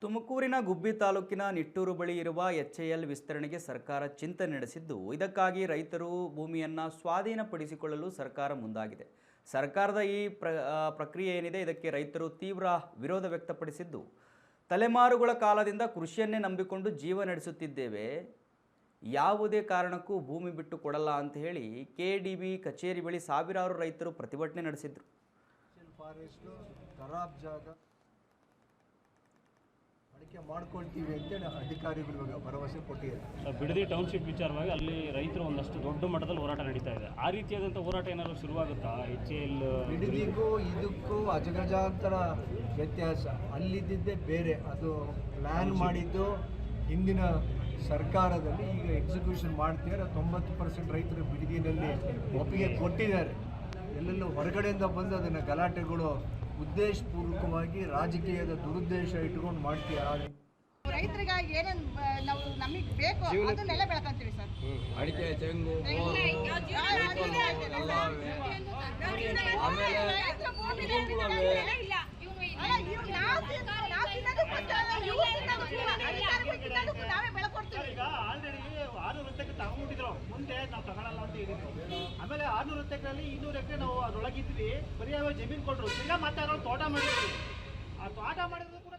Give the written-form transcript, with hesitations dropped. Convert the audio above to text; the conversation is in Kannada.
ತುಮಕೂರಿನ ಗುಬ್ಬಿ ತಾಲೂಕಿನ ನಿಟ್ಟೂರು ಬಳಿ ಇರುವ ಎಚ್ಎಎಲ್ ವಿಸ್ತರಣೆಗೆ ಸರ್ಕಾರ ಚಿಂತನೆ ನಡೆಸಿದ್ದು, ಇದಕ್ಕಾಗಿ ರೈತರು ಭೂಮಿಯನ್ನು ಸ್ವಾಧೀನಪಡಿಸಿಕೊಳ್ಳಲು ಸರ್ಕಾರ ಮುಂದಾಗಿದೆ. ಸರ್ಕಾರದ ಈ ಪ್ರಕ್ರಿಯೆ ಏನಿದೆ, ಇದಕ್ಕೆ ರೈತರು ತೀವ್ರ ವಿರೋಧ ವ್ಯಕ್ತಪಡಿಸಿದ್ದು, ತಲೆಮಾರುಗಳ ಕಾಲದಿಂದ ಕೃಷಿಯನ್ನೇ ನಂಬಿಕೊಂಡು ಜೀವ ನಡೆಸುತ್ತಿದ್ದೇವೆ, ಯಾವುದೇ ಕಾರಣಕ್ಕೂ ಭೂಮಿ ಬಿಟ್ಟು ಕೊಡಲ್ಲ ಅಂತ ಹೇಳಿ ಕೆಡಿಬಿ ಕಚೇರಿ ಬಳಿ ಸಾವಿರಾರು ರೈತರು ಪ್ರತಿಭಟನೆ ನಡೆಸಿದರು. ಅಡಿಕೆ ಮಾಡ್ಕೊಳ್ತೀವಿ ಅಂತೇಳಿ ಅಧಿಕಾರಿಗಳು ಭರವಸೆ ಕೊಟ್ಟಿದ್ದಾರೆ. ಬಿಡದಿ ಟೌನ್ಶಿಪ್ ವಿಚಾರವಾಗಿ ಅಲ್ಲಿ ರೈತರು ಒಂದಷ್ಟು ದೊಡ್ಡ ಮಟ್ಟದಲ್ಲಿ ಹೋರಾಟ ನಡೀತಾ ಇದೆ. ಆ ರೀತಿಯಾದಂಥ ಹೋರಾಟ ಏನಾದರೂ ಶುರುವಾಗುತ್ತಾ? ಎಚ್ಎಎಲ್ ಬಿಡದಿಗೂ ಇದಕ್ಕೂ ಅಜಗಜಾಂತರ ವ್ಯತ್ಯಾಸ. ಅಲ್ಲಿದ್ದಿದ್ದೇ ಬೇರೆ, ಅದು ಪ್ಲ್ಯಾನ್ ಮಾಡಿದ್ದು ಹಿಂದಿನ ಸರ್ಕಾರದಲ್ಲಿ. ಈಗ ಎಕ್ಸಿಕ್ಯೂಷನ್ ಮಾಡ್ತಿದ್ದಾರೆ. 90% ರೈತರು ಬಿಡದಿನಲ್ಲಿ ಒಪ್ಪಿಗೆ ಕೊಟ್ಟಿದ್ದಾರೆ. ಎಲ್ಲೆಲ್ಲೂ ಹೊರಗಡೆಯಿಂದ ಬಂದು ಅದನ್ನು ಗಲಾಟೆಗಳು ಉದ್ದೇಶಪೂರ್ವಕವಾಗಿ ರಾಜಕೀಯದ ದುರುದ್ದೇಶ ಇಟ್ಕೊಂಡು ಮಾಡ್ತೀವಿ. ರೈತರಿಗೆ ಏನೇನು ನಾವು ನಮಗೆ ಬೇಕು ಅದನ್ನೆಲ್ಲ ಬೆಳ್ಕೊಂತೀವಿ ಸರ್. ಅಡಿಕೆ, ತೆಂಗು, ನಾವೇ ಬೆಳ್ಕೊಡ್ತೀವಿ. ಈಗ ಆಲ್ರೆಡಿ 600 ರೂಪಾಯಿಗೆ ತಗೊಂಡ್ಬಿಟ್ಟಿದ್ರು, ಮುಂದೆ ನಾವು ತಗೊಳ್ಳಲ್ಲ ಅಂತ ಹೇಳಿದ್ರು. ಆಮೇಲೆ 600 ರೂಪಾಯಿಗಳಲ್ಲಿ 200 ಎಕರೆ ನಾವು ಅದರೊಳಗಿದ್ವಿ, ಬರೀ ಜಮೀನು ಕೊಟ್ಟರು. ತಿರ್ಗಾ ಮತ್ತೆ ತೋಟ ಮಾಡಿದ್ವಿ. ಆ ತೋಟ ಮಾಡಿದ್ರು ಕೂಡ